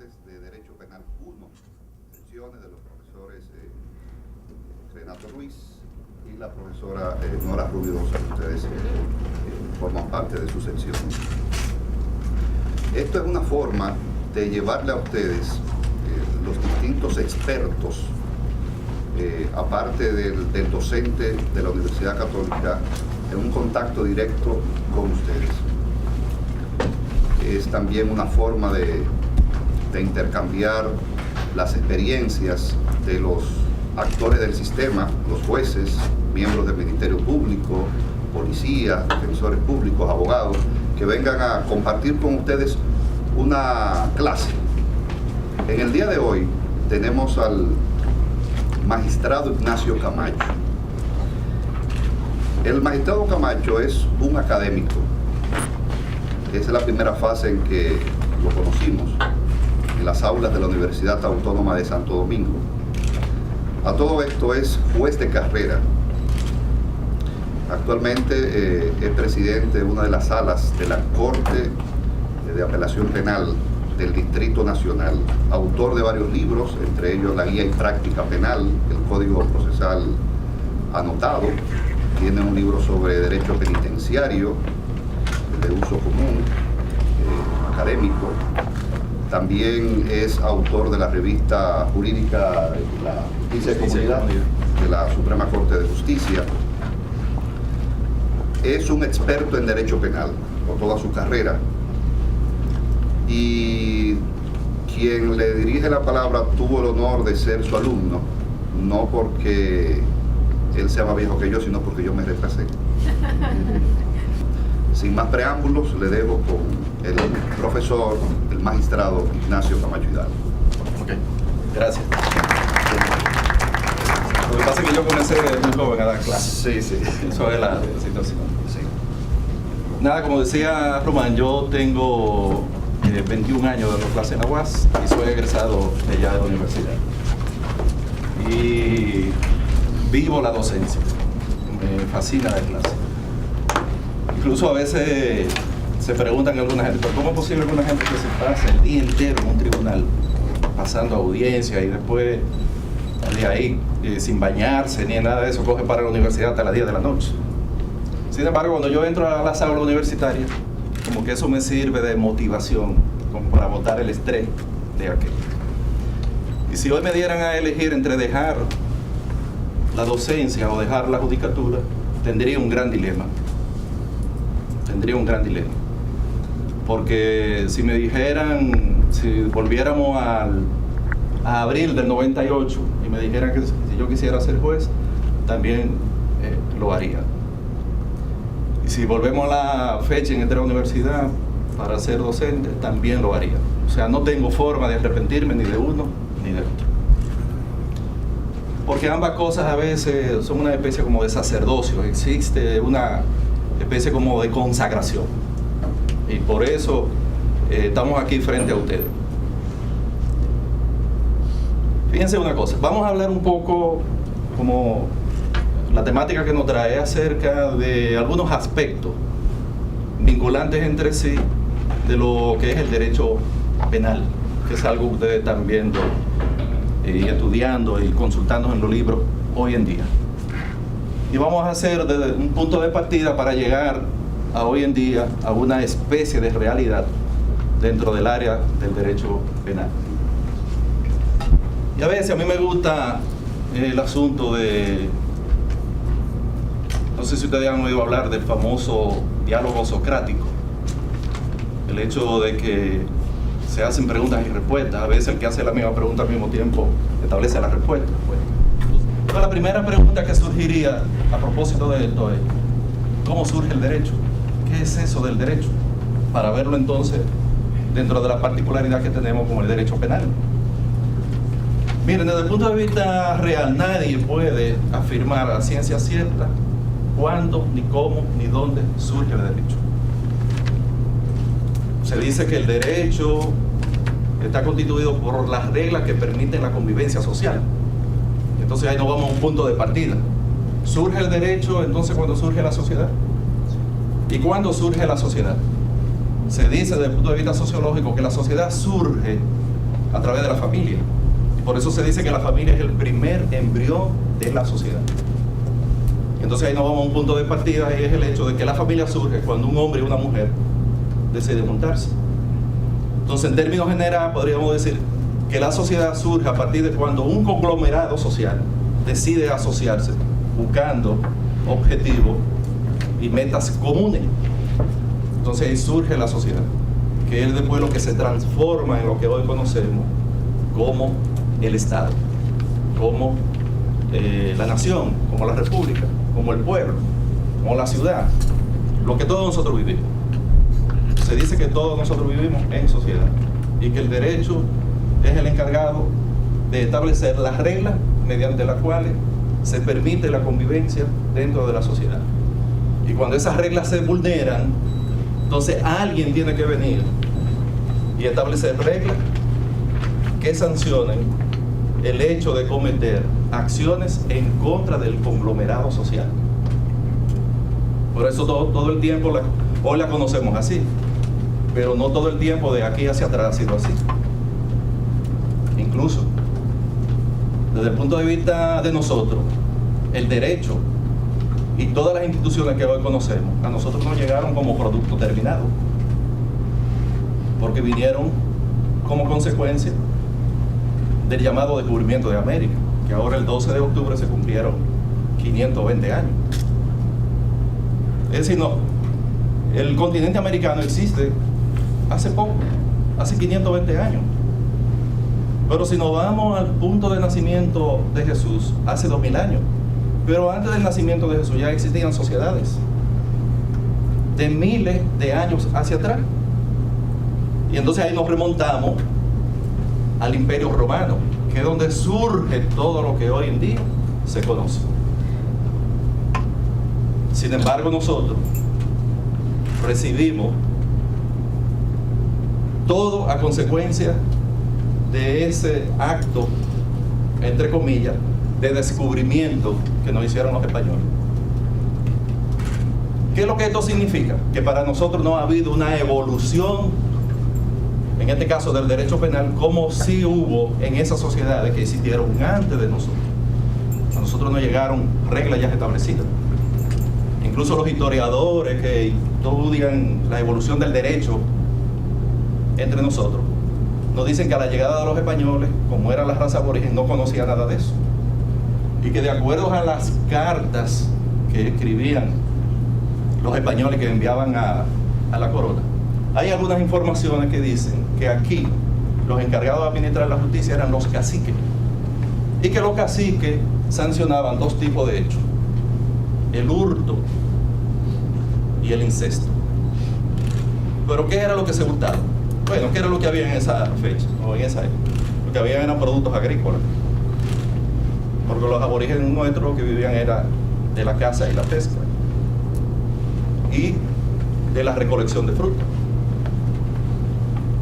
clases de Derecho Penal 1, secciones de los profesores Renato Ruiz y la profesora Nora Rubirosa, que ustedes forman parte de su sección. Esto es una forma de llevarle a ustedes los distintos expertos, aparte del docente de la Universidad Católica, en un contacto directo con ustedes. Es también una forma de intercambiar las experiencias de los actores del sistema, los jueces, miembros del Ministerio Público, policías, defensores públicos, abogados, que vengan a compartir con ustedes una clase. En el día de hoy tenemos al magistrado Ignacio Camacho. El magistrado Camacho es un académico. Esa es la primera fase en que lo conocimos, en las aulas de la Universidad Autónoma de Santo Domingo. A todo esto es juez de carrera. Actualmente es presidente de una de las salas de la Corte de Apelación Penal del Distrito Nacional, autor de varios libros, entre ellos La Guía y Práctica Penal, el Código Procesal Anotado, tiene un libro sobre derecho penitenciario de uso común, académico. También es autor de la revista jurídica La Justicia de Comunidad de la Suprema Corte de Justicia. Es un experto en derecho penal por toda su carrera. Y quien le dirige la palabra tuvo el honor de ser su alumno, no porque él sea más viejo que yo, sino porque yo me retrasé. Sin más preámbulos, le dejo con el profesor, el magistrado Ignacio Camacho Hidalgo. Ok, gracias. Lo que pasa es que yo comencé muy joven a dar clases. Sí. Eso es la situación. Sí. Nada, como decía Román, yo tengo 21 años dando clases en la UAS y soy egresado de allá de la universidad. Y vivo la docencia. Me fascina dar clases. Incluso a veces se preguntan alguna gente, ¿pero cómo es posible que una gente que se pase el día entero en un tribunal pasando audiencia y después de ahí sin bañarse ni nada de eso coge para la universidad hasta las 10 de la noche? Sin embargo, cuando yo entro a las aulas universitarias, como que eso me sirve de motivación, como para botar el estrés de aquello. Y si hoy me dieran a elegir entre dejar la docencia o dejar la judicatura, tendría un gran dilema. Porque si me dijeran, si volviéramos a abril del 98 y me dijeran que si yo quisiera ser juez, también lo haría. Y si volvemos a la fecha en entrar a la universidad para ser docente, también lo haría. O sea, no tengo forma de arrepentirme ni de uno ni de otro. Porque ambas cosas a veces son una especie como de sacerdocio, existe una especie como de consagración. Y por eso estamos aquí frente a ustedes. Fíjense una cosa, vamos a hablar un poco como la temática que nos trae acerca de algunos aspectos vinculantes entre sí de lo que es el derecho penal, que es algo que ustedes están viendo y estudiando y consultando en los libros hoy en día. Y vamos a hacer desde un punto de partida para llegar a hoy en día a una especie de realidad dentro del área del derecho penal. Y a veces a mí me gusta el asunto de, no sé si ustedes han oído hablar del famoso diálogo socrático, el hecho de que se hacen preguntas y respuestas, a veces el que hace la misma pregunta al mismo tiempo establece la respuesta. Entonces, la primera pregunta que surgiría a propósito de esto es, ¿cómo surge el derecho? ¿Qué es eso del derecho? Para verlo entonces dentro de la particularidad que tenemos como el derecho penal. Miren, desde el punto de vista real, nadie puede afirmar a ciencia cierta cuándo, ni cómo, ni dónde surge el derecho. Se dice que el derecho está constituido por las reglas que permiten la convivencia social. Entonces ahí nos vamos a un punto de partida. ¿Surge el derecho entonces cuando surge la sociedad? ¿Y cuándo surge la sociedad? Se dice desde el punto de vista sociológico que la sociedad surge a través de la familia. Y por eso se dice que la familia es el primer embrión de la sociedad. Entonces ahí nos vamos a un punto de partida, y es el hecho de que la familia surge cuando un hombre y una mujer deciden juntarse. Entonces, en términos generales, podríamos decir que la sociedad surge a partir de cuando un conglomerado social decide asociarse buscando objetivos y metas comunes. Entonces ahí surge la sociedad, que es después lo que se transforma en lo que hoy conocemos como el Estado, como la nación, como la república, como el pueblo, como la ciudad, lo que todos nosotros vivimos. Se dice que todos nosotros vivimos en sociedad y que el derecho es el encargado de establecer las reglas mediante las cuales se permite la convivencia dentro de la sociedad. Y cuando esas reglas se vulneran, entonces alguien tiene que venir y establecer reglas que sancionen el hecho de cometer acciones en contra del conglomerado social. Por eso todo el tiempo hoy la conocemos así, pero no todo el tiempo de aquí hacia atrás ha sido así. Incluso desde el punto de vista de nosotros, el derecho y todas las instituciones que hoy conocemos a nosotros nos llegaron como producto terminado, porque vinieron como consecuencia del llamado descubrimiento de América, que ahora el 12 de octubre se cumplieron 520 años. Es decir, no, el continente americano existe hace poco, hace 520 años. Pero si nos vamos al punto de nacimiento de Jesús, hace 2000 años. Pero antes del nacimiento de Jesús ya existían sociedades de miles de años hacia atrás. Y entonces ahí nos remontamos al Imperio Romano, que es donde surge todo lo que hoy en día se conoce. Sin embargo, nosotros recibimos todo a consecuencia de ese acto, entre comillas, de descubrimiento que nos hicieron los españoles. ¿Qué es lo que esto significa? Que para nosotros no ha habido una evolución, en este caso del derecho penal, como sí hubo en esas sociedades que existieron antes de nosotros. A nosotros nos llegaron reglas ya establecidas. Incluso los historiadores que estudian la evolución del derecho entre nosotros, nos dicen que a la llegada de los españoles, como era la raza aborigen, no conocía nada de eso. Y que de acuerdo a las cartas que escribían los españoles que enviaban a la corona, hay algunas informaciones que dicen que aquí los encargados de administrar la justicia eran los caciques. Y que los caciques sancionaban dos tipos de hechos: el hurto y el incesto. ¿Pero qué era lo que se hurtaba? Bueno, ¿qué era lo que había en esa fecha o en esa época? Lo que había eran productos agrícolas, porque los aborígenes nuestros que vivían era de la caza y la pesca y de la recolección de fruta.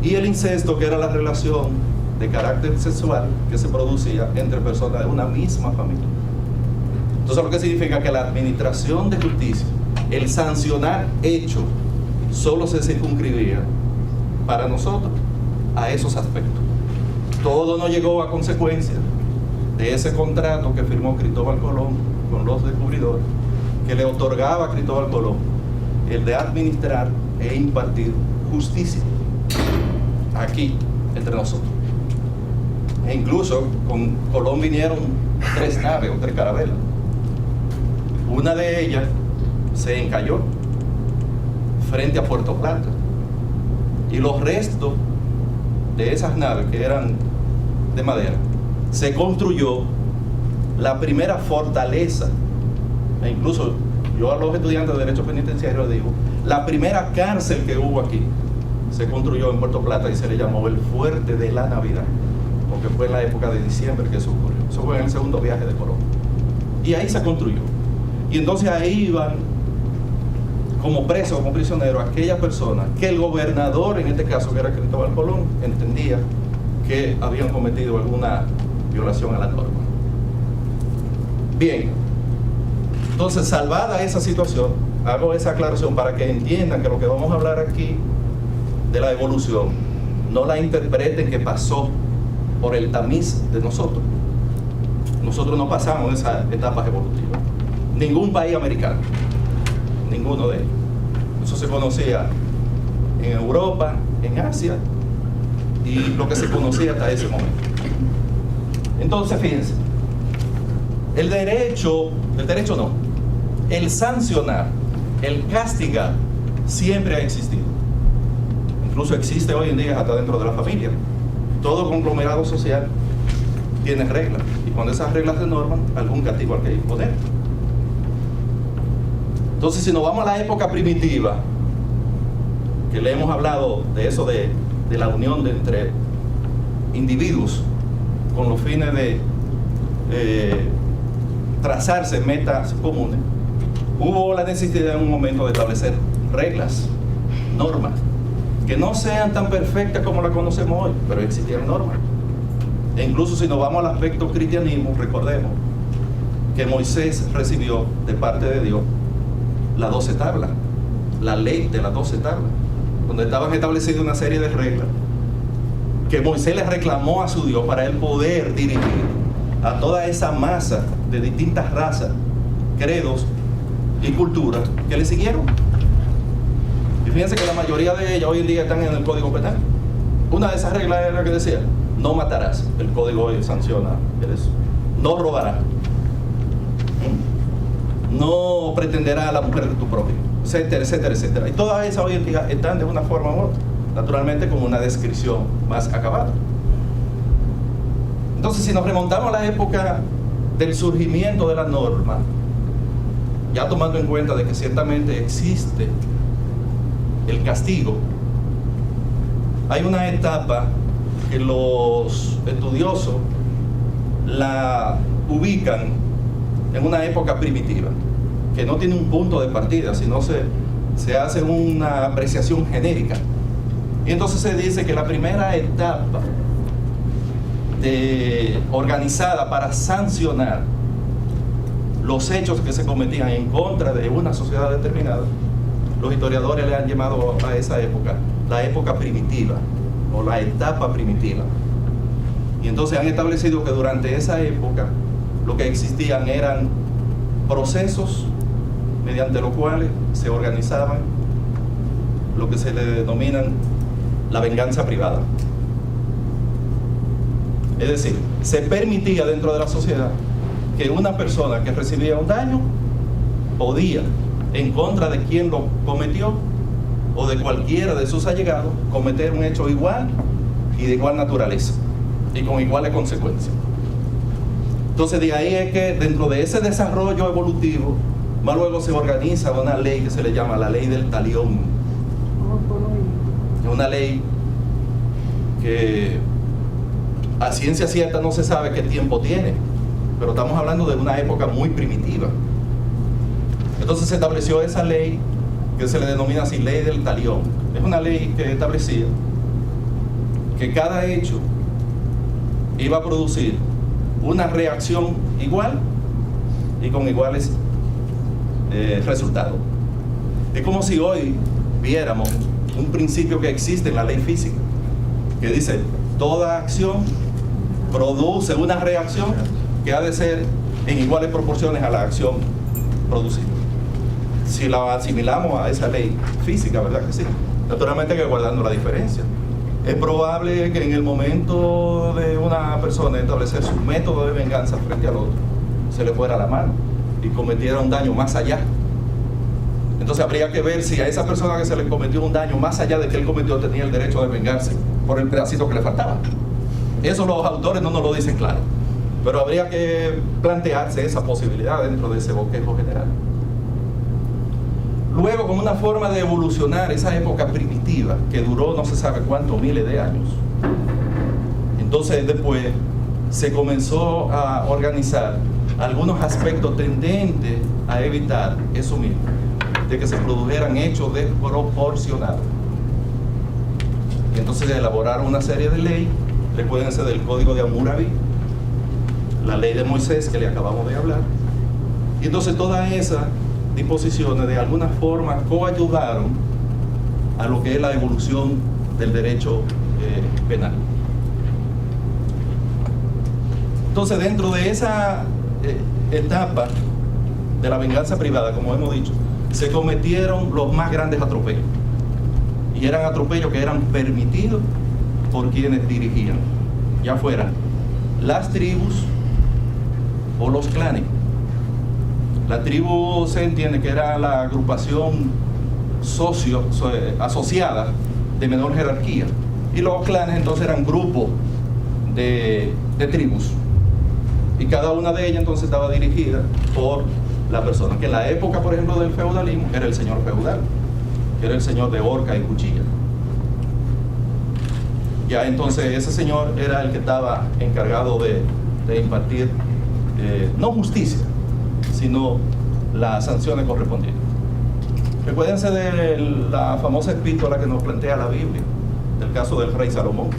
Y el incesto, que era la relación de carácter sexual que se producía entre personas de una misma familia. Entonces, lo que significa que la administración de justicia, el sancionar hechos, solo se circunscribía para nosotros a esos aspectos. Todo no llegó a consecuencia de ese contrato que firmó Cristóbal Colón con los descubridores, que le otorgaba a Cristóbal Colón el de administrar e impartir justicia aquí entre nosotros. E incluso con Colón vinieron 3 naves o 3 carabelas. Una de ellas se encalló frente a Puerto Plata, y los restos de esas naves, que eran de madera, se construyó la primera fortaleza. E incluso yo a los estudiantes de Derecho Penitenciario les digo, la primera cárcel que hubo aquí se construyó en Puerto Plata y se le llamó el Fuerte de la Navidad, porque fue en la época de diciembre que eso ocurrió. Eso fue en el segundo viaje de Colón. Y ahí se construyó. Y entonces ahí iban como presos, como prisioneros, aquellas personas que el gobernador, en este caso que era Cristóbal Colón, entendía que habían cometido alguna violación a la norma. Bien, entonces, salvada esa situación, hago esa aclaración para que entiendan que lo que vamos a hablar aquí de la evolución, no la interpreten que pasó por el tamiz de nosotros. Nosotros no pasamos esas etapas evolutivas. Ningún país americano, ninguno de ellos. Eso se conocía en Europa, en Asia, y lo que se conocía hasta ese momento. Entonces, fíjense, el derecho no, el sancionar, el castigar, siempre ha existido. Incluso existe hoy en día hasta dentro de la familia. Todo conglomerado social tiene reglas, y cuando esas reglas se norman, algún castigo hay que imponer. Entonces, si nos vamos a la época primitiva, que le hemos hablado de eso, de la unión entre individuos con los fines de trazarse metas comunes, hubo la necesidad en un momento de establecer reglas, normas, que no sean tan perfectas como las conocemos hoy, pero existían normas. E incluso si nos vamos al aspecto cristianismo, recordemos que Moisés recibió de parte de Dios las 12 tablas, la ley de las 12 tablas, donde estaban establecidas una serie de reglas que Moisés le reclamó a su Dios para él poder dirigir a toda esa masa de distintas razas, credos y culturas que le siguieron. Y fíjense que la mayoría de ellas hoy en día están en el Código Penal. Una de esas reglas era la que decía: no matarás. El Código hoy sanciona eso. No robarás. No pretenderás a la mujer de tu prójimo, etcétera, etcétera, etcétera. Y todas esas hoy en día están de una forma u otra, naturalmente como una descripción más acabada. Entonces, si nos remontamos a la época del surgimiento de la norma, ya tomando en cuenta de que ciertamente existe el castigo, hay una etapa que los estudiosos la ubican en una época primitiva, que no tiene un punto de partida, sino se hace una apreciación genérica. Y entonces se dice que la primera etapa organizada para sancionar los hechos que se cometían en contra de una sociedad determinada, los historiadores le han llamado a esa época la época primitiva o la etapa primitiva. Y entonces han establecido que durante esa época lo que existían eran procesos mediante los cuales se organizaban lo que se le denominan la venganza privada. Es decir, se permitía dentro de la sociedad que una persona que recibía un daño podía, en contra de quien lo cometió o de cualquiera de sus allegados, cometer un hecho igual y de igual naturaleza y con iguales consecuencias. Entonces, de ahí es que dentro de ese desarrollo evolutivo, más luego se organiza una ley que se le llama la ley del talión. Es una ley que a ciencia cierta no se sabe qué tiempo tiene, pero estamos hablando de una época muy primitiva. Entonces se estableció esa ley que se le denomina así, ley del talión. Es una ley que establecía que cada hecho iba a producir una reacción igual y con iguales resultados. Es como si hoy viéramos un principio que existe en la ley física, que dice: toda acción produce una reacción que ha de ser en iguales proporciones a la acción producida. Si la asimilamos a esa ley física, ¿verdad que sí? Naturalmente hay que guardando la diferencia. Es probable que en el momento de una persona establecer su método de venganza frente al otro, se le fuera la mano y cometiera un daño más allá. Entonces habría que ver si a esa persona que se le cometió un daño más allá de que él cometió tenía el derecho de vengarse por el pedacito que le faltaba. Eso los autores no nos lo dicen claro, pero habría que plantearse esa posibilidad dentro de ese bosquejo general. Luego, como una forma de evolucionar esa época primitiva, que duró no se sabe cuántos miles de años, entonces después se comenzó a organizar algunos aspectos tendentes a evitar eso mismo, de que se produjeran hechos desproporcionados. Y entonces se elaboraron una serie de leyes. Recuérdense del Código de Hammurabi, la ley de Moisés que le acabamos de hablar. Y entonces todas esas disposiciones de alguna forma coayudaron a lo que es la evolución del derecho penal. Entonces, dentro de esa etapa de la venganza privada, como hemos dicho, se cometieron los más grandes atropellos. Y eran atropellos que eran permitidos por quienes dirigían, ya fueran las tribus o los clanes. La tribu se entiende que era la agrupación asociada de menor jerarquía, y los clanes entonces eran grupos de tribus, y cada una de ellas entonces estaba dirigida por la persona que en la época, por ejemplo, del feudalismo era el señor feudal, que era el señor de horca y cuchilla. Ya entonces ese señor era el que estaba encargado de impartir no justicia, sino las sanciones correspondientes. Recuérdense de la famosa epístola que nos plantea la Biblia, del caso del rey Salomón,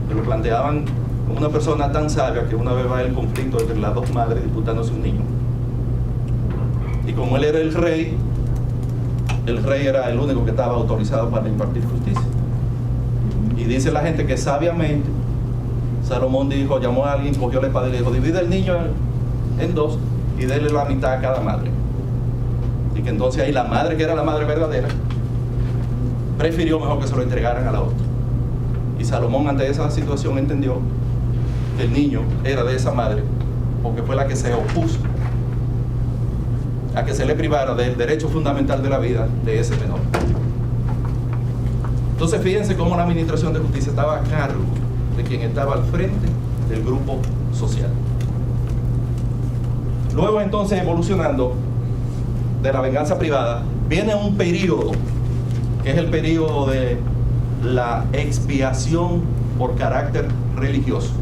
que lo planteaban como una persona tan sabia que una vez va el conflicto entre las dos madres disputándose un niño. Y como él era el rey era el único que estaba autorizado para impartir justicia. Y dice la gente que sabiamente Salomón llamó a alguien, cogió la espada y le dijo: divide el niño en dos y déle la mitad a cada madre. Y que entonces ahí la madre, que era la madre verdadera, prefirió mejor que se lo entregaran a la otra. Y Salomón, ante esa situación, entendió que el niño era de esa madre porque fue la que se opuso a que se le privara del derecho fundamental de la vida de ese menor. Entonces fíjense cómo la administración de justicia estaba a cargo de quien estaba al frente del grupo social. Luego, entonces, evolucionando de la venganza privada, viene un periodo que es el periodo de la expiación por carácter religioso.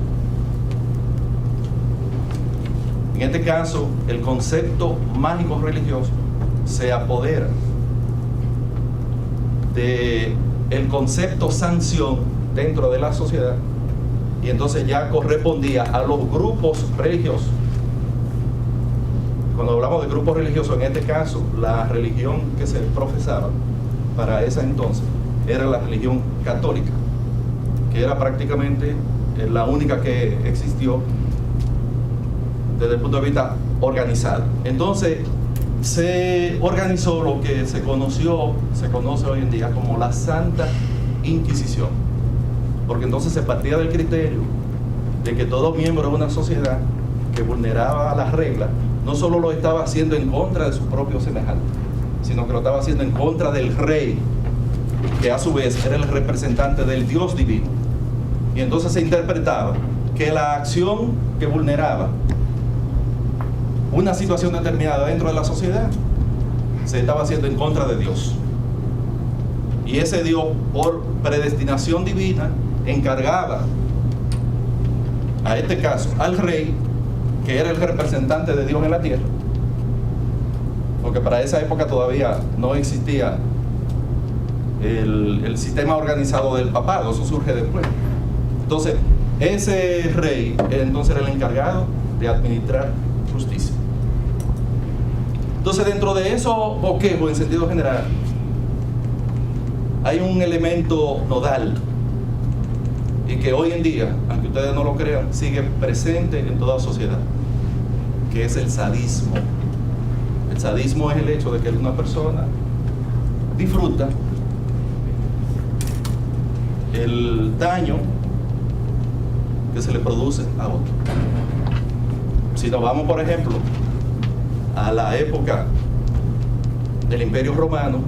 En este caso, el concepto mágico religioso se apodera del concepto sanción dentro de la sociedad, y entonces ya correspondía a los grupos religiosos. Cuando hablamos de grupos religiosos, en este caso, la religión que se profesaba para ese entonces era la religión católica, que era prácticamente la única que existió desde el punto de vista organizado. Entonces se organizó lo que se conoce hoy en día como la Santa Inquisición, porque entonces se partía del criterio de que todo miembro de una sociedad que vulneraba las reglas no solo lo estaba haciendo en contra de sus propios semejantes, sino que lo estaba haciendo en contra del rey, que a su vez era el representante del Dios divino. Y entonces se interpretaba que la acción que vulneraba una situación determinada dentro de la sociedad se estaba haciendo en contra de Dios. Y ese Dios, por predestinación divina, encargaba a este caso al rey, que era el representante de Dios en la tierra, porque para esa época todavía no existía el sistema organizado del papado, eso surge después. Entonces, ese rey entonces era el encargado de administrar justicia. Entonces, dentro de esos boquejos en sentido general, hay un elemento nodal y que hoy en día, aunque ustedes no lo crean, sigue presente en toda sociedad, que es el sadismo. El sadismo es el hecho de que una persona disfruta el daño que se le produce a otro. Si nos vamos, por ejemplo, a la época del Imperio Romano,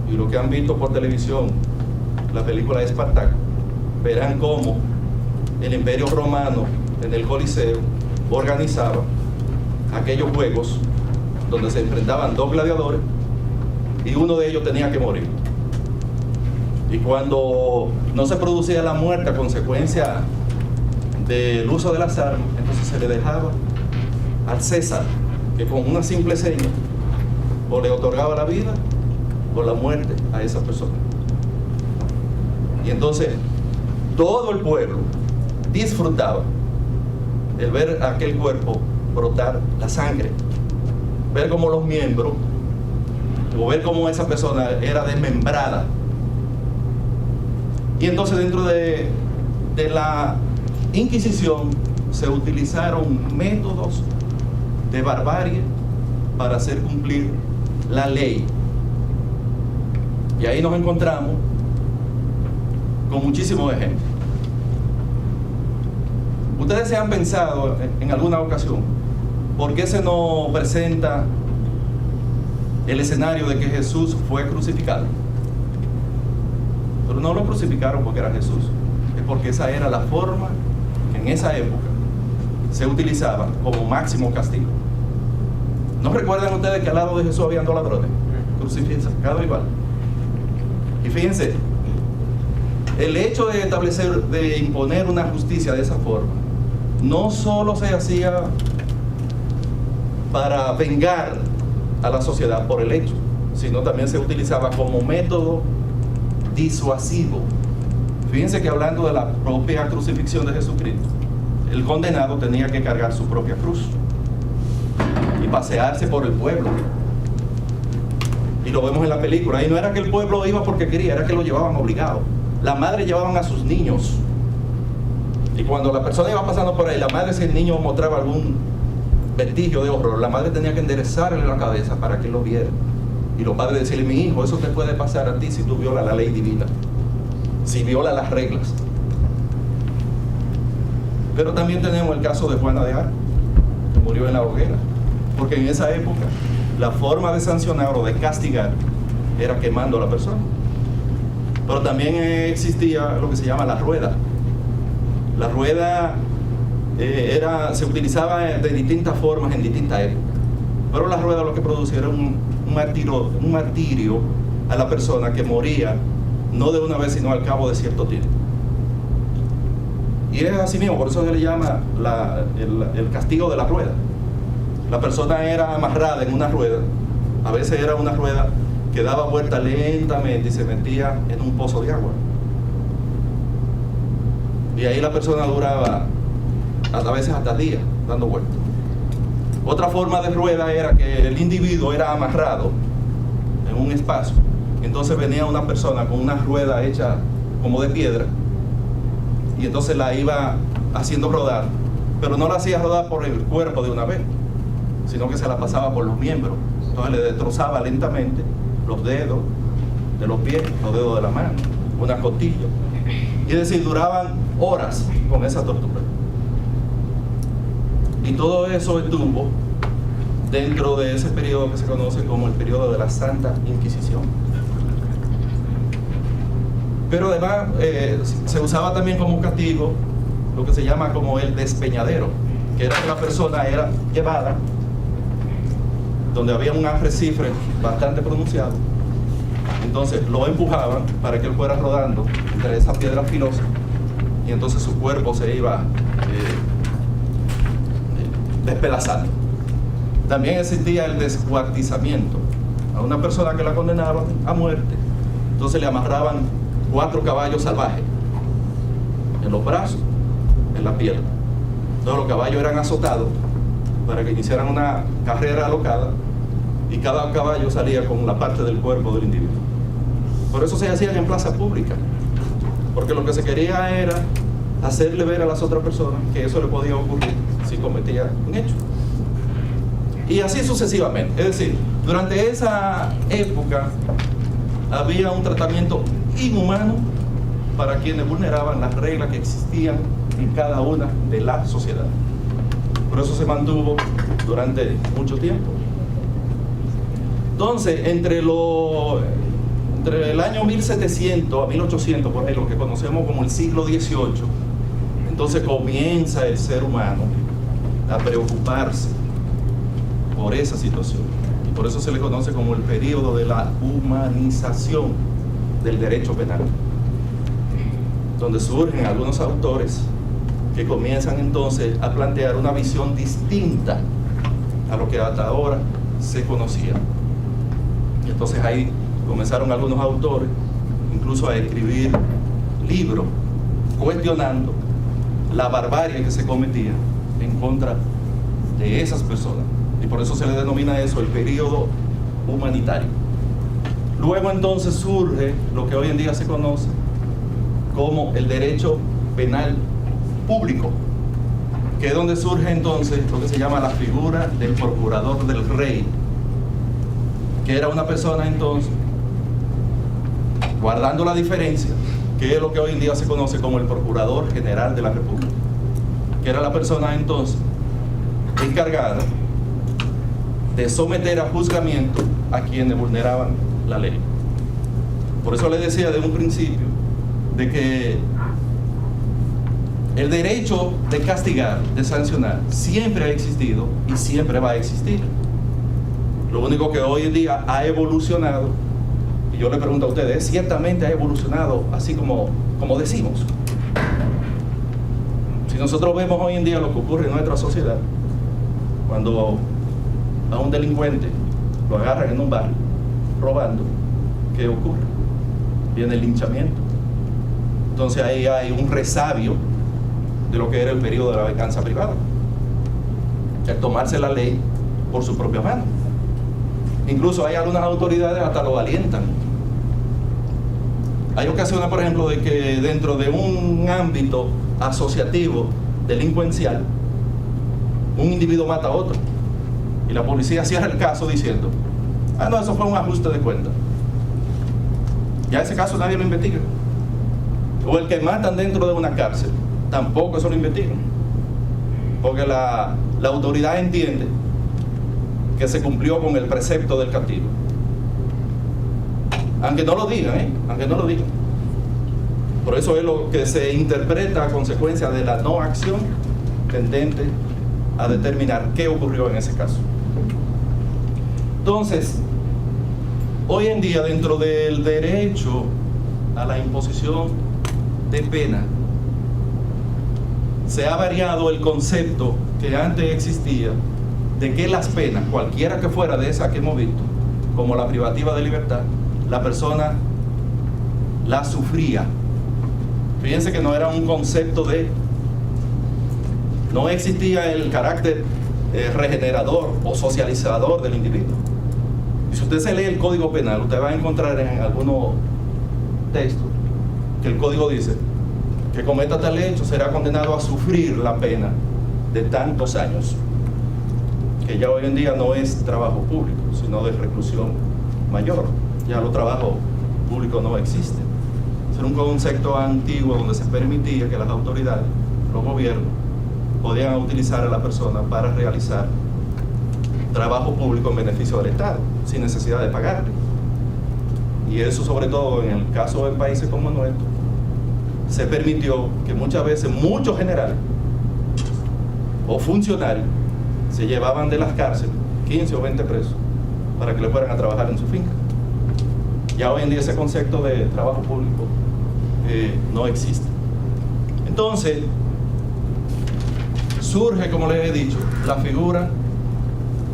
y lo que han visto por televisión, la película de Espartaco, verán cómo el Imperio Romano en el Coliseo organizaba aquellos juegos donde se enfrentaban dos gladiadores y uno de ellos tenía que morir. Y cuando no se producía la muerte a consecuencia del uso de las armas, entonces se le dejaba al César, que con una simple seña o le otorgaba la vida o la muerte a esa persona. Y entonces todo el pueblo disfrutaba el ver aquel cuerpo brotar la sangre, ver cómo los miembros, o ver cómo esa persona era desmembrada. Y entonces dentro de la Inquisición se utilizaron métodos de barbarie para hacer cumplir la ley. Y ahí nos encontramos con muchísimos ejemplos. Ustedes se han pensado en alguna ocasión por qué se nos presenta el escenario de que Jesús fue crucificado. Pero no lo crucificaron porque era Jesús, es porque esa era la forma que en esa época se utilizaba como máximo castigo. ¿No recuerdan ustedes que al lado de Jesús habían 2 ladrones crucificados igual? Y fíjense, el hecho de establecer, de imponer una justicia de esa forma, no solo se hacía para vengar a la sociedad por el hecho, sino también se utilizaba como método disuasivo. Fíjense que hablando de la propia crucifixión de Jesucristo, el condenado tenía que cargar su propia cruz y pasearse por el pueblo. Y lo vemos en la película. Y no era que el pueblo iba porque quería, era que lo llevaban obligado. Las madres llevaban a sus niños. Y cuando la persona iba pasando por ahí, la madre, si el niño mostraba algún vestigio de horror, la madre tenía que enderezarle la cabeza para que él lo viera. Y los padres decirle: mi hijo, eso te puede pasar a ti si tú violas la ley divina, si violas las reglas. Pero también tenemos el caso de Juana de Arco, que murió en la hoguera, porque en esa época la forma de sancionar o de castigar era quemando a la persona. Pero también existía lo que se llama la rueda. La rueda se utilizaba de distintas formas en distintas épocas, pero la rueda lo que producía era un martirio a la persona que moría no de una vez sino al cabo de cierto tiempo. Y es así mismo, por eso se le llama el castigo de la rueda. La persona era amarrada en una rueda, a veces era una rueda que daba vuelta lentamente y se metía en un pozo de agua. Y ahí la persona duraba a veces hasta días dando vueltas. Otra forma de rueda era que el individuo era amarrado en un espacio. Entonces venía una persona con una rueda hecha como de piedra y entonces la iba haciendo rodar, pero no la hacía rodar por el cuerpo de una vez, sino que se la pasaba por los miembros. Entonces le destrozaba lentamente los dedos de los pies, los dedos de la mano, una costilla. Y es decir, duraban horas con esa tortura. Y todo eso estuvo dentro de ese periodo que se conoce como el periodo de la Santa Inquisición. Pero además se usaba también como castigo lo que se llama como el despeñadero, que era que la persona era llevada donde había un arrecife bastante pronunciado. Entonces lo empujaban para que él fuera rodando entre esas piedras filosas y entonces su cuerpo se iba despedazando. También existía el descuartizamiento. A una persona que la condenaban a muerte, entonces le amarraban 4 caballos salvajes en los brazos, en la pierna. Entonces los caballos eran azotados para que iniciaran una carrera alocada y cada caballo salía con la parte del cuerpo del individuo. Por eso se hacían en plaza pública, porque lo que se quería era hacerle ver a las otras personas que eso le podía ocurrir si cometía un hecho. Y así sucesivamente. Es decir, durante esa época había un tratamiento inhumano para quienes vulneraban las reglas que existían en cada una de las sociedades. Por eso se mantuvo durante mucho tiempo. Entonces, entre el año 1700 a 1800, por ahí, lo que conocemos como el siglo XVIII, entonces comienza el ser humano a preocuparse por esa situación. Y por eso se le conoce como el periodo de la humanización del derecho penal, donde surgen algunos autores que comienzan entonces a plantear una visión distinta a lo que hasta ahora se conocía. Y entonces ahí comenzaron algunos autores incluso a escribir libros cuestionando la barbarie que se cometía en contra de esas personas. Y por eso se le denomina eso el periodo humanitario. Luego entonces surge lo que hoy en día se conoce como el derecho penal público, que es donde surge entonces lo que se llama la figura del procurador del rey, que era una persona entonces, guardando la diferencia, que es lo que hoy en día se conoce como el Procurador General de la República, que era la persona entonces encargada de someter a juzgamiento a quienes vulneraban la ley. Por eso les decía de un principio de que el derecho de castigar, de sancionar, siempre ha existido y siempre va a existir. Lo único que hoy en día ha evolucionado, y yo le pregunto a ustedes, ciertamente ha evolucionado así como decimos. Si nosotros vemos hoy en día lo que ocurre en nuestra sociedad, cuando a un delincuente lo agarran en un bar robando, ¿qué ocurre? Viene el linchamiento. Entonces ahí hay un resabio de lo que era el periodo de la venganza privada, el tomarse la ley por su propia mano. Incluso hay algunas autoridades hasta lo alientan. Hay ocasiones, por ejemplo, de que dentro de un ámbito asociativo delincuencial, un individuo mata a otro y la policía cierra el caso diciendo: ah, no, eso fue un ajuste de cuenta. Ya ese caso nadie lo investiga. O el que matan dentro de una cárcel, tampoco eso lo investigan, porque la autoridad entiende que se cumplió con el precepto del castigo, aunque no lo digan, aunque no lo digan. Por eso es lo que se interpreta a consecuencia de la no acción tendente a determinar qué ocurrió en ese caso. Entonces, hoy en día, dentro del derecho a la imposición de pena, se ha variado el concepto que antes existía de que las penas, cualquiera que fuera de esas que hemos visto, como la privativa de libertad, la persona la sufría. Fíjense que no era un concepto no existía el carácter regenerador o socializador del individuo. Y si usted se lee el Código Penal, usted va a encontrar en algunos textos que el Código dice que cometa tal hecho será condenado a sufrir la pena de tantos años, que ya hoy en día no es trabajo público, sino de reclusión mayor. Ya los trabajos públicos no existen. Era un concepto antiguo donde se permitía que las autoridades, los gobiernos, podían utilizar a la persona para realizar trabajo público en beneficio del Estado, sin necesidad de pagarle. Y eso, sobre todo en el caso de países como el nuestro, se permitió que muchas veces muchos generales o funcionarios se llevaban de las cárceles 15 o 20 presos para que le fueran a trabajar en su finca. Ya hoy en día ese concepto de trabajo público no existe. Entonces surge, como les he dicho, la figura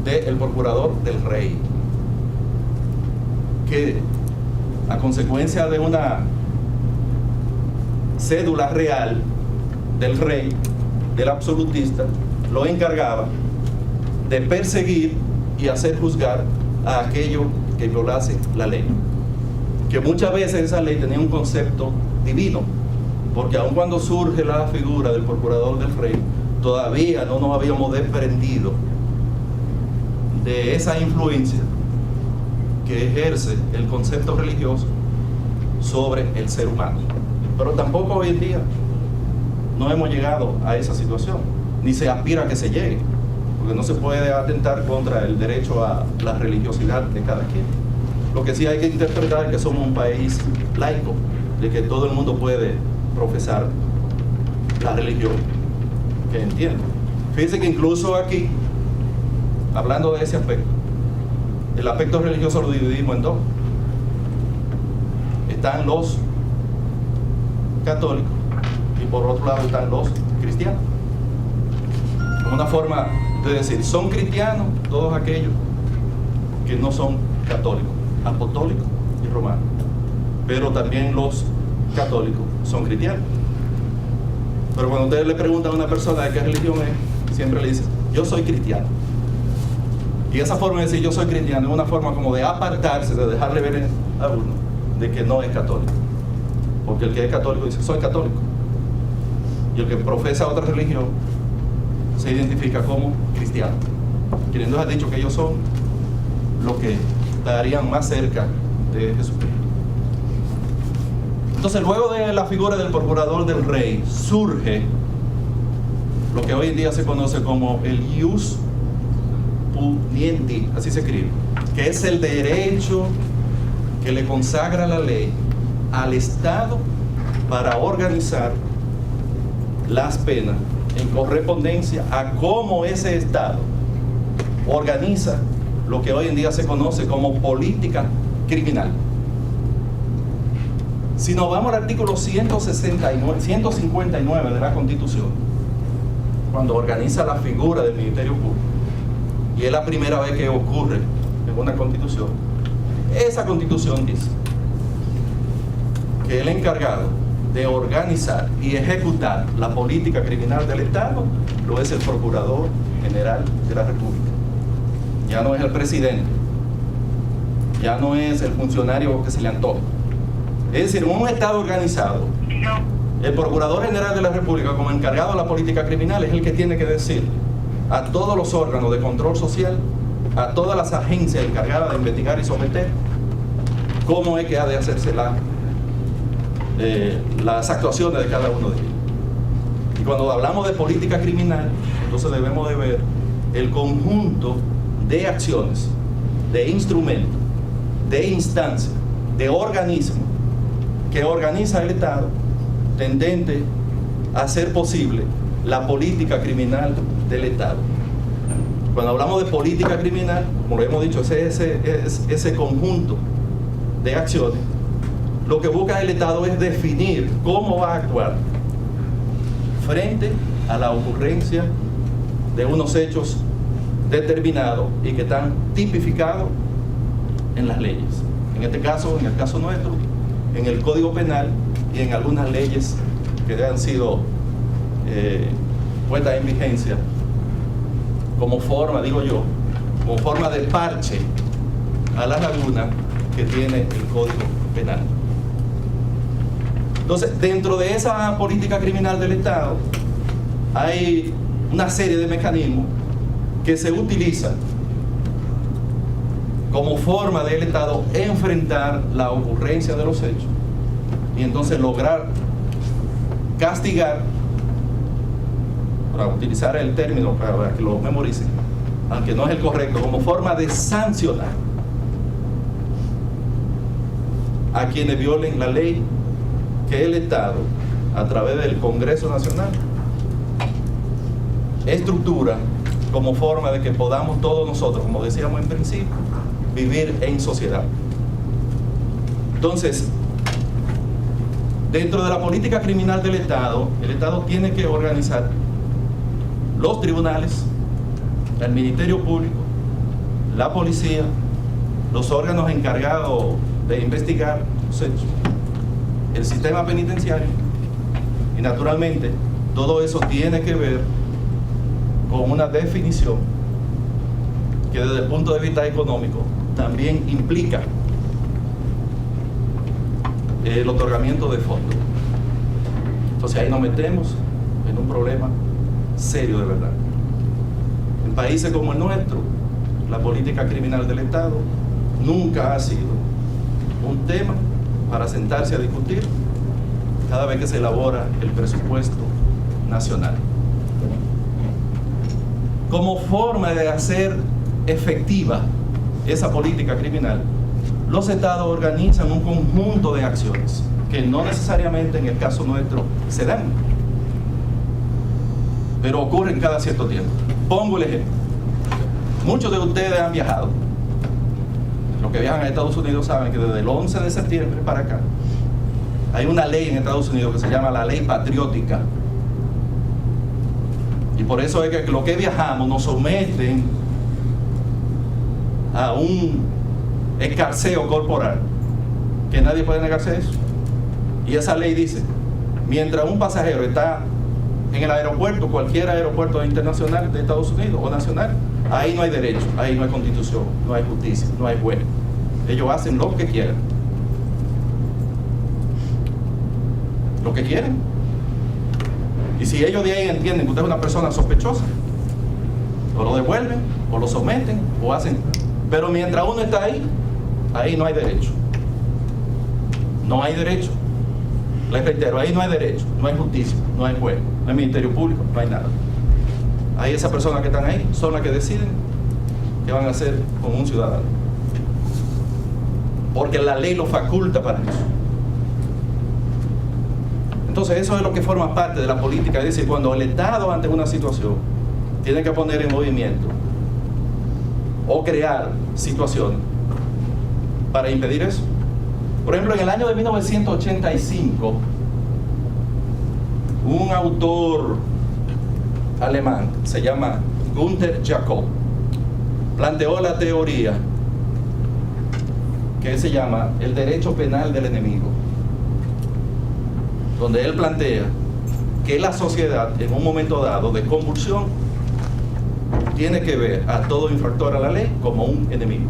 del procurador del rey, que a consecuencia de una cédula real del rey, del absolutista, lo encargaba de perseguir y hacer juzgar a aquello que violase la ley. Que muchas veces esa ley tenía un concepto divino, porque aun cuando surge la figura del procurador del rey, todavía no nos habíamos desprendido de esa influencia que ejerce el concepto religioso sobre el ser humano. Pero tampoco hoy en día no hemos llegado a esa situación, ni se aspira a que se llegue, porque no se puede atentar contra el derecho a la religiosidad de cada quien. Lo que sí hay que interpretar es que somos un país laico, de que todo el mundo puede profesar la religión que entiende. Fíjense que incluso aquí, hablando de ese aspecto, el aspecto religioso lo dividimos en dos. Están los católicos y por otro lado están los cristianos. Como una forma de decir, son cristianos todos aquellos que no son católicos, apostólicos y romanos, pero también los católicos son cristianos. Pero cuando ustedes le preguntan a una persona de qué religión es, siempre le dicen, yo soy cristiano. Y esa forma de decir yo soy cristiano es una forma como de apartarse, de dejarle ver a uno de que no es católico. Porque el que es católico dice, soy católico. Y el que profesa otra religión se identifica como cristiano, quienes nos han dicho que ellos son los que estarían más cerca de Jesucristo. Entonces, luego de la figura del procurador del rey, surge lo que hoy en día se conoce como el ius puniendi, así se escribe, que es el derecho que le consagra la ley al Estado para organizar las penas en correspondencia a cómo ese Estado organiza lo que hoy en día se conoce como política criminal. Si nos vamos al artículo 159 de la Constitución, cuando organiza la figura del Ministerio Público, y es la primera vez que ocurre en una Constitución, esa Constitución dice que el encargado de organizar y ejecutar la política criminal del Estado lo es el Procurador General de la República. Ya no es el presidente, ya no es el funcionario que se le antoje. Es decir, en un Estado organizado, el Procurador General de la República, como encargado de la política criminal, es el que tiene que decir a todos los órganos de control social, a todas las agencias encargadas de investigar y someter, cómo es que ha de hacerse las actuaciones de cada uno de ellos. Y cuando hablamos de política criminal, entonces debemos de ver el conjunto de acciones, de instrumentos, de instancias, de organismos que organiza el Estado tendente a hacer posible la política criminal del Estado. Cuando hablamos de política criminal, como lo hemos dicho, ese conjunto de acciones, lo que busca el Estado es definir cómo va a actuar frente a la ocurrencia de unos hechos determinados y que están tipificados en las leyes. En este caso, en el caso nuestro, en el Código Penal y en algunas leyes que han sido puestas en vigencia como forma, digo yo, como forma de parche a la laguna que tiene el Código Penal. Entonces, dentro de esa política criminal del Estado hay una serie de mecanismos que se utilizan como forma del Estado enfrentar la ocurrencia de los hechos y entonces lograr castigar, para utilizar el término para que lo memoricen, aunque no es el correcto, como forma de sancionar a quienes violen la ley que el Estado, a través del Congreso Nacional, estructura como forma de que podamos todos nosotros, como decíamos en principio, vivir en sociedad. Entonces, dentro de la política criminal del Estado, el Estado tiene que organizar los tribunales, el Ministerio Público, la policía, los órganos encargados de investigar los hechos, el sistema penitenciario, y naturalmente todo eso tiene que ver con una definición que desde el punto de vista económico también implica el otorgamiento de fondos. Entonces ahí nos metemos en un problema serio de verdad. En países como el nuestro, la política criminal del Estado nunca ha sido un tema para sentarse a discutir cada vez que se elabora el presupuesto nacional. Como forma de hacer efectiva esa política criminal, los estados organizan un conjunto de acciones que no necesariamente en el caso nuestro se dan, pero ocurren cada cierto tiempo. Pongo el ejemplo. Muchos de ustedes han viajado. Los que viajan a Estados Unidos saben que desde el 11 de septiembre para acá hay una ley en Estados Unidos que se llama la Ley Patriótica. Y por eso es que los que viajamos nos someten a un escarceo corporal, que nadie puede negarse eso. Y esa ley dice, mientras un pasajero está en el aeropuerto, cualquier aeropuerto internacional de Estados Unidos o nacional, ahí no hay derecho, ahí no hay constitución, no hay justicia, no hay juez. Ellos hacen lo que quieran. Lo que quieren. Y si ellos de ahí entienden que usted es una persona sospechosa, O lo devuelven, o lo someten, o hacen. Pero mientras uno está ahí, ahí no hay derecho. No hay derecho. Les reitero, ahí no hay derecho, no hay justicia, no hay juez, no hay ministerio público, no hay nada. Ahí esas personas que están ahí son las que deciden qué van a hacer con un ciudadano. Porque la ley lo faculta para eso. Entonces eso es lo que forma parte de la política. Es decir, cuando el Estado ante una situación tiene que poner en movimiento o crear situaciones para impedir eso. Por ejemplo, en el año de 1985, un autor alemán, se llama Günther Jacob, planteó la teoría que se llama el derecho penal del enemigo, donde él plantea que la sociedad, en un momento dado de convulsión, tiene que ver a todo infractor a la ley como un enemigo,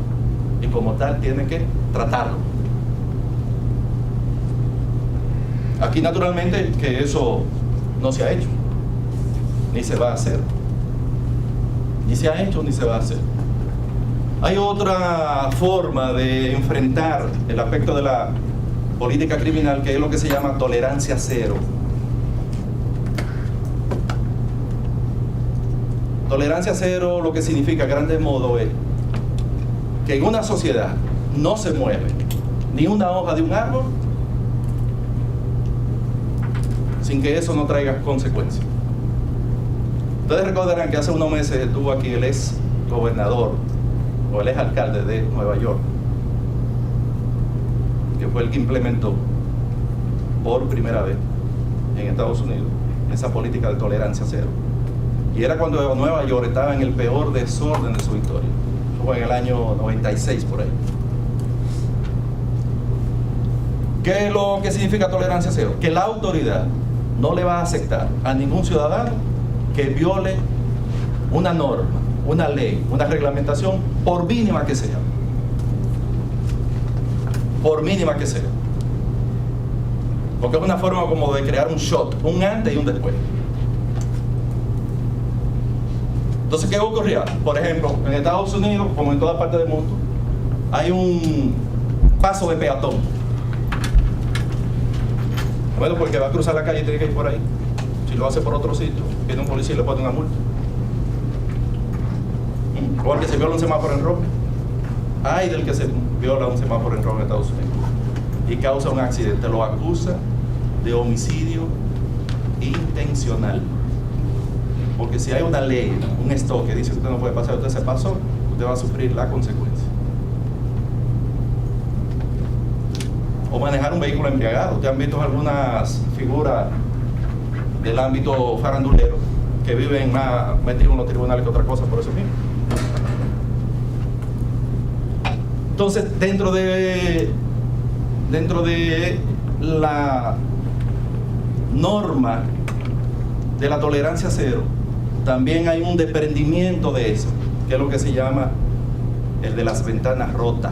y como tal tiene que tratarlo. Aquí naturalmente que eso no se ha hecho, ni se va a hacer. Ni se ha hecho, ni se va a hacer. Hay otra forma de enfrentar el aspecto de la política criminal, que es lo que se llama tolerancia cero. Tolerancia cero lo que significa a grandes modos es que en una sociedad no se mueve ni una hoja de un árbol sin que eso no traiga consecuencias. Ustedes recordarán que hace unos meses estuvo aquí el ex gobernador o el ex alcalde de Nueva York, que fue el que implementó por primera vez en Estados Unidos esa política de tolerancia cero. Y era cuando Nueva York estaba en el peor desorden de su historia. Fue en el año 96 por ahí. ¿Qué es lo que significa tolerancia cero? Que la autoridad no le va a aceptar a ningún ciudadano que viole una norma, una ley, una reglamentación, por mínima que sea. Por mínima que sea. Porque es una forma como de crear un shot, un antes y un después. Entonces, ¿qué ocurría? Por ejemplo, en Estados Unidos, como en toda parte del mundo, hay un paso de peatón. Bueno, porque va a cruzar la calle y tiene que ir por ahí. Si lo hace por otro sitio, viene un policía y le pone una multa. O al que se viola un semáforo en rojo. Hay del que se viola un semáforo en rojo en Estados Unidos y causa un accidente. Lo acusa de homicidio intencional. Porque si hay una ley, un stop que dice que usted no puede pasar, usted se pasó, usted va a sufrir la consecuencia. O manejar un vehículo embriagado. Ustedes han visto algunas figuras del ámbito farandulero que viven más metidos en los tribunales que otra cosa por eso mismo. Entonces, dentro de la norma de la tolerancia cero, también hay un desprendimiento de eso, que es lo que se llama el de las ventanas rotas.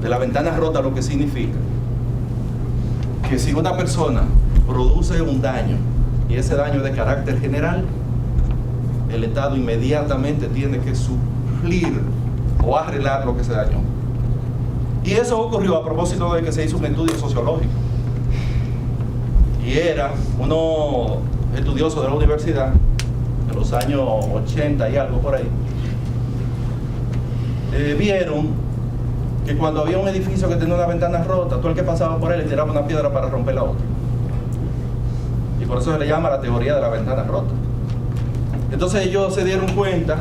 De las ventanas rotas lo que significa que si una persona produce un daño y ese daño es de carácter general, el Estado inmediatamente tiene que suplir o arreglar lo que se dañó. Y eso ocurrió a propósito de que se hizo un estudio sociológico. Y era unos estudiosos de la universidad de los años 80 y algo por ahí, vieron que cuando había un edificio que tenía una ventana rota, todo el que pasaba por él le tiraba una piedra para romper la otra. Y por eso se le llama la teoría de la ventana rota. Entonces ellos se dieron cuenta,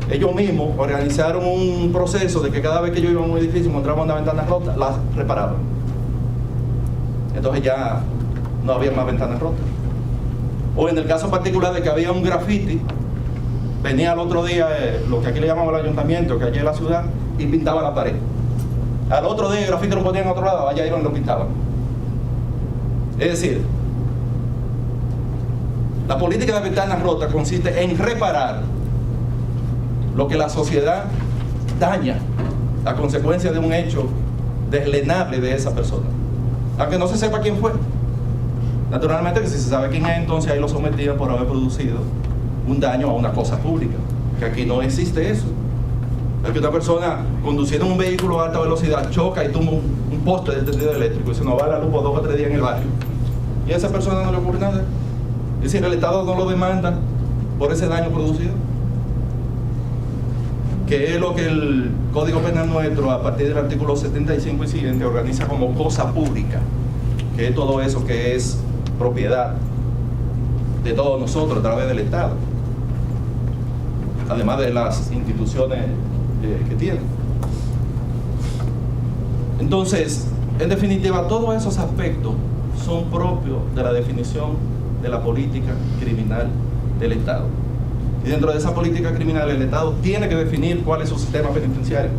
ellos mismos organizaron un proceso de que cada vez que yo iba a un edificio y encontraba una ventana rota, la reparaban. Entonces ya no había más ventanas rotas. O en el caso particular de que había un graffiti, venía al otro día lo que aquí le llamamos el ayuntamiento, que allí en la ciudad, y pintaba la pared. Al otro día el graffiti lo ponían en otro lado, allá iban y lo pintaban. Es decir, la política de ventanas rotas consiste en reparar lo que la sociedad daña a consecuencia de un hecho deslenable de esa persona, aunque no se sepa quién fue. Naturalmente que si se sabe quién es, entonces ahí lo sometían por haber producido un daño a una cosa pública, que aquí no existe eso. Es que una persona conduciendo un vehículo a alta velocidad choca y tumba un poste de tendido eléctrico y se nos va la luz por 2 o 3 días en el barrio. Y a esa persona no le ocurre nada. Es decir, el Estado no lo demanda por ese daño producido. Que es lo que el Código Penal nuestro, a partir del artículo 75 y siguiente, organiza como cosa pública, que es todo eso que es propiedad de todos nosotros a través del Estado, además de las instituciones que tienen. Entonces, en definitiva, todos esos aspectos son propios de la definición de la política criminal del Estado. Y dentro de esa política criminal, el Estado tiene que definir cuál es su sistema penitenciario,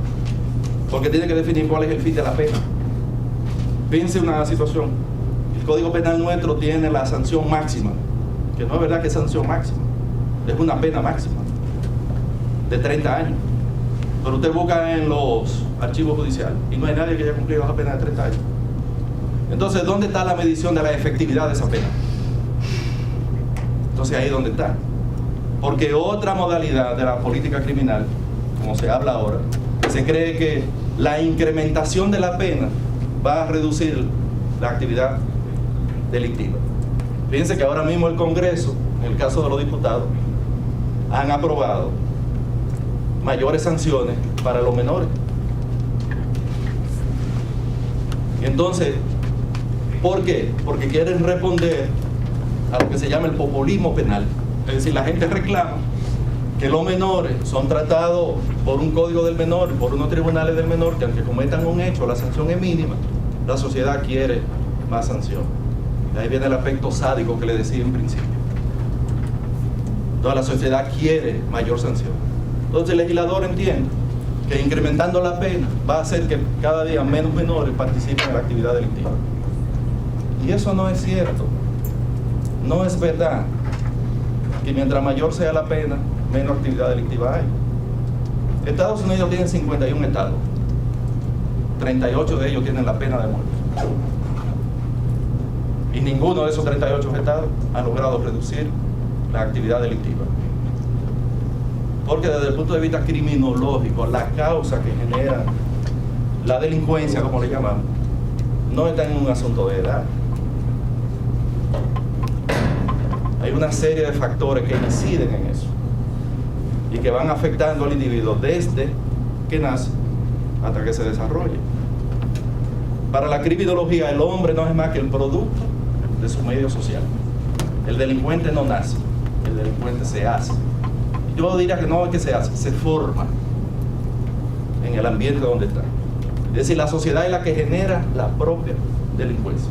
porque tiene que definir cuál es el fin de la pena. Piense una situación: el Código Penal nuestro tiene la sanción máxima, que no es verdad que es sanción máxima, es una pena máxima de 30 años. Pero usted busca en los archivos judiciales y no hay nadie que haya cumplido esa pena de 30 años. Entonces, ¿dónde está la medición de la efectividad de esa pena? Entonces, ahí es donde está. Porque otra modalidad de la política criminal, como se habla ahora, se cree que la incrementación de la pena va a reducir la actividad delictiva. Fíjense que ahora mismo el Congreso, en el caso de los diputados, han aprobado mayores sanciones para los menores. Y entonces, ¿por qué? Porque quieren responder a lo que se llama el populismo penal. Es decir, la gente reclama que los menores son tratados por un código del menor y por unos tribunales del menor que, aunque cometan un hecho, la sanción es mínima. La sociedad quiere más sanción. De ahí viene el aspecto sádico que le decía en principio. Toda la sociedad quiere mayor sanción. Entonces el legislador entiende que incrementando la pena va a hacer que cada día menos menores participen en la actividad delictiva. Y eso no es cierto. No es verdad que mientras mayor sea la pena, menos actividad delictiva hay. Estados Unidos tiene 51 estados. 38 de ellos tienen la pena de muerte. Y ninguno de esos 38 estados ha logrado reducir la actividad delictiva. Porque desde el punto de vista criminológico, la causa que genera la delincuencia, como le llamamos, no está en un asunto de edad. Hay una serie de factores que inciden en eso y que van afectando al individuo desde que nace hasta que se desarrolla. Para la criminología, el hombre no es más que el producto de su medio social. El delincuente no nace, el delincuente se hace. Yo diría que no es que se hace, se forma en el ambiente donde está. Es decir, la sociedad es la que genera la propia delincuencia.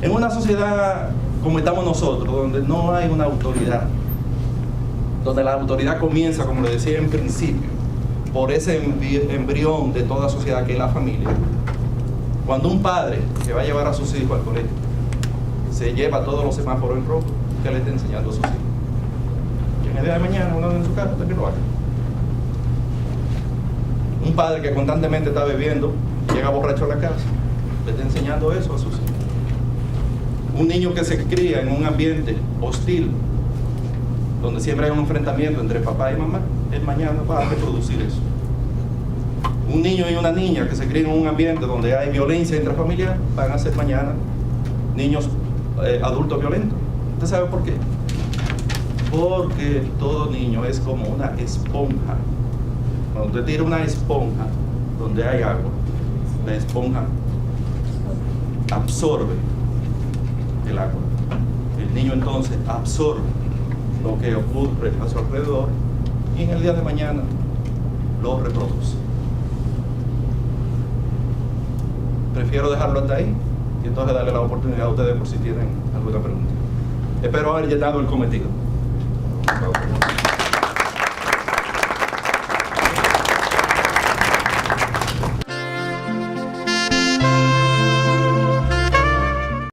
En una sociedad como estamos nosotros, donde no hay una autoridad, donde la autoridad comienza, como le decía en principio, por ese embrión de toda sociedad que es la familia. Cuando un padre que va a llevar a sus hijos al colegio se lleva todos los semáforos en rojo, ¿qué le está enseñando a sus hijos? Y en el día de mañana, uno en su casa, ¿usted qué lo haga? Un padre que constantemente está bebiendo, llega borracho a la casa, le está enseñando eso a sus hijos. Un niño que se cría en un ambiente hostil, donde siempre hay un enfrentamiento entre papá y mamá, él mañana va a reproducir eso. Un niño y una niña que se crían en un ambiente donde hay violencia intrafamiliar, van a ser mañana niños adultos violentos. ¿Usted sabe por qué? Porque todo niño es como una esponja. Cuando usted tira una esponja donde hay agua, la esponja absorbe el agua. El niño entonces absorbe lo que ocurre a su alrededor y en el día de mañana lo reproduce. Prefiero dejarlo hasta ahí y entonces darle la oportunidad a ustedes por si tienen alguna pregunta. Espero haber llenado el cometido.